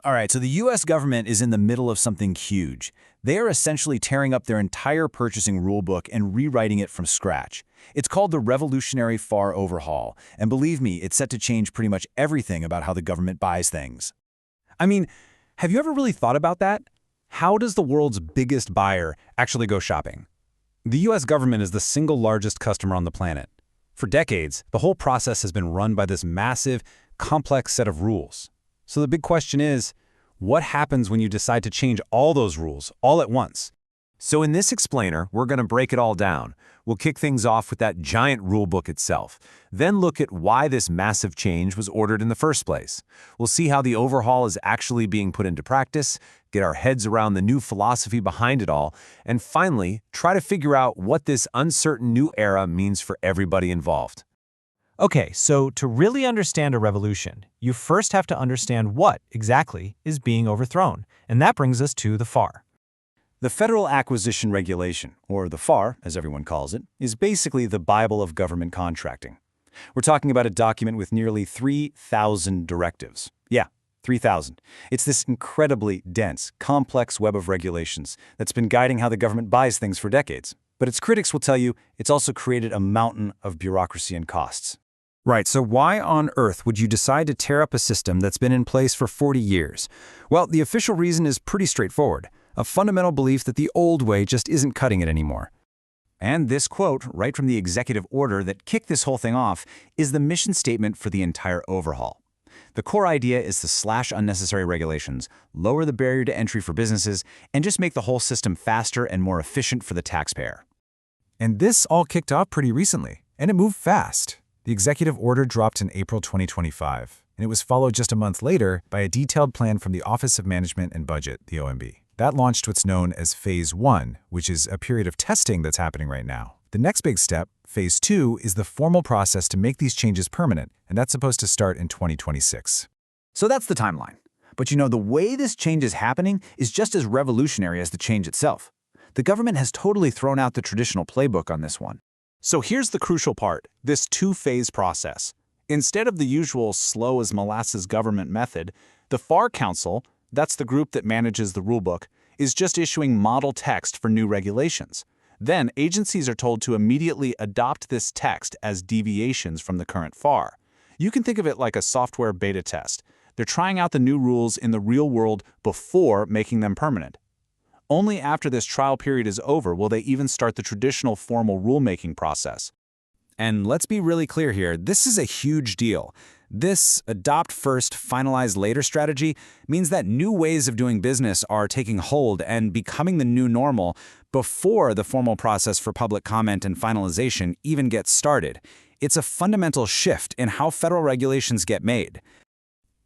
All right, so the U.S. government is in the middle of something huge. They are essentially tearing up their entire purchasing rulebook and rewriting it from scratch. It's called the Revolutionary FAR Overhaul, and believe me, it's set to change pretty much everything about how the government buys things. I mean, have you ever really thought about that? How does the world's biggest buyer actually go shopping? The U.S. government is the single largest customer on the planet. For decades, the whole process has been run by this massive, complex set of rules. So the big question is, what happens when you decide to change all those rules all at once? So in this explainer, we're going to break it all down. We'll kick things off with that giant rulebook itself, then look at why this massive change was ordered in the first place. We'll see how the overhaul is actually being put into practice, get our heads around the new philosophy behind it all, and finally, try to figure out what this uncertain new era means for everybody involved. Okay, so to really understand a revolution, you first have to understand what exactly is being overthrown, and that brings us to the FAR. The Federal Acquisition Regulation, or the FAR, as everyone calls it, is basically the Bible of government contracting. We're talking about a document with nearly 3,000 directives. Yeah, 3,000. It's this incredibly dense, complex web of regulations that's been guiding how the government buys things for decades. But its critics will tell you it's also created a mountain of bureaucracy and costs. Right, so why on earth would you decide to tear up a system that's been in place for 40 years? Well, the official reason is pretty straightforward. A fundamental belief that the old way just isn't cutting it anymore. And this quote, right from the executive order that kicked this whole thing off, is the mission statement for the entire overhaul. The core idea is to slash unnecessary regulations, lower the barrier to entry for businesses, and just make the whole system faster and more efficient for the taxpayer. And this all kicked off pretty recently, and it moved fast. The executive order dropped in April 2025, and it was followed just a month later by a detailed plan from the Office of Management and Budget, the OMB. That launched what's known as Phase 1, which is a period of testing that's happening right now. The next big step, Phase 2, is the formal process to make these changes permanent, and that's supposed to start in 2026. So that's the timeline. But you know, the way this change is happening is just as revolutionary as the change itself. The government has totally thrown out the traditional playbook on this one. So here's the crucial part, this two-phase process. Instead of the usual slow-as-molasses government method, the FAR Council, that's the group that manages the rulebook, is just issuing model text for new regulations. Then agencies are told to immediately adopt this text as deviations from the current FAR. You can think of it like a software beta test. They're trying out the new rules in the real world before making them permanent. Only after this trial period is over will they even start the traditional formal rulemaking process. And let's be really clear here, this is a huge deal. This adopt first, finalize later strategy means that new ways of doing business are taking hold and becoming the new normal before the formal process for public comment and finalization even gets started. It's a fundamental shift in how federal regulations get made.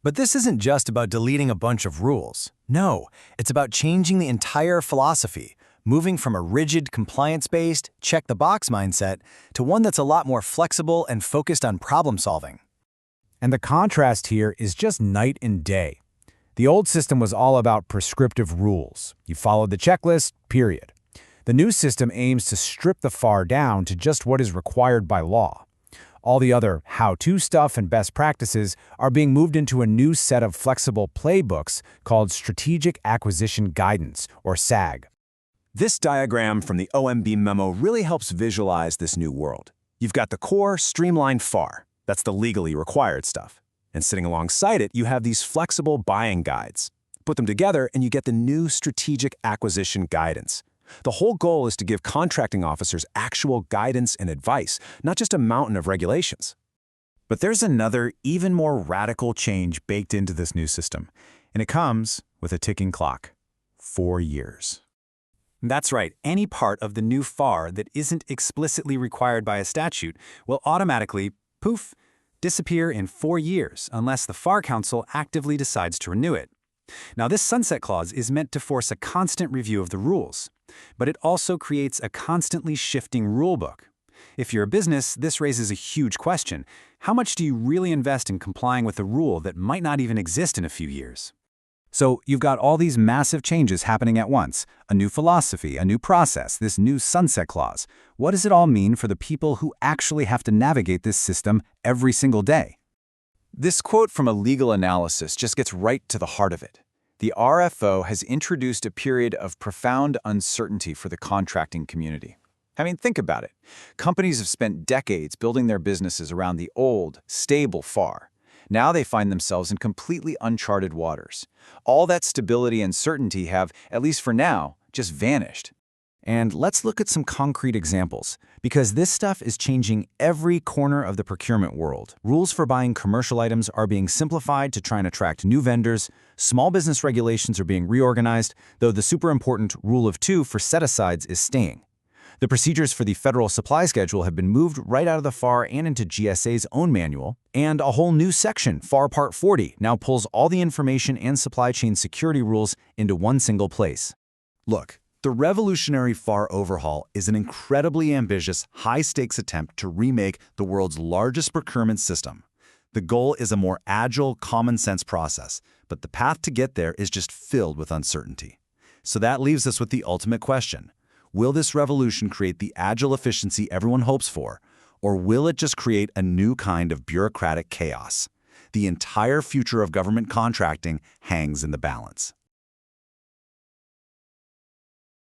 But this isn't just about deleting a bunch of rules. No, it's about changing the entire philosophy, moving from a rigid, compliance-based, check-the-box mindset to one that's a lot more flexible and focused on problem-solving. And the contrast here is just night and day. The old system was all about prescriptive rules. You followed the checklist, period. The new system aims to strip the FAR down to just what is required by law. All the other how-to stuff and best practices are being moved into a new set of flexible playbooks called Strategic Acquisition Guidance, or SAG. This diagram from the OMB memo really helps visualize this new world. You've got the core, streamlined FAR. That's the legally required stuff. And sitting alongside it, you have these flexible buying guides. Put them together and you get the new Strategic Acquisition Guidance. The whole goal is to give contracting officers actual guidance and advice, not just a mountain of regulations. But there's another, even more radical change baked into this new system, and it comes with a ticking clock. 4 years. That's right, any part of the new FAR that isn't explicitly required by a statute will automatically, poof, disappear in 4 years unless the FAR Council actively decides to renew it. Now, this sunset clause is meant to force a constant review of the rules, but it also creates a constantly shifting rulebook. If you're a business, this raises a huge question. How much do you really invest in complying with a rule that might not even exist in a few years? So you've got all these massive changes happening at once, a new philosophy, a new process, this new sunset clause. What does it all mean for the people who actually have to navigate this system every single day? This quote from a legal analysis just gets right to the heart of it. The RFO has introduced a period of profound uncertainty for the contracting community. I mean, think about it. Companies have spent decades building their businesses around the old, stable FAR. Now they find themselves in completely uncharted waters. All that stability and certainty have, at least for now, just vanished. And let's look at some concrete examples, because this stuff is changing every corner of the procurement world. Rules for buying commercial items are being simplified to try and attract new vendors, small business regulations are being reorganized, though the super important rule of two for set-asides is staying. The procedures for the federal supply schedule have been moved right out of the FAR and into GSA's own manual, and a whole new section, FAR Part 40, now pulls all the information and supply chain security rules into one single place. Look, the Revolutionary FAR Overhaul is an incredibly ambitious, high-stakes attempt to remake the world's largest procurement system. The goal is a more agile, common-sense process, but the path to get there is just filled with uncertainty. So that leaves us with the ultimate question. Will this revolution create the agile efficiency everyone hopes for, or will it just create a new kind of bureaucratic chaos? The entire future of government contracting hangs in the balance.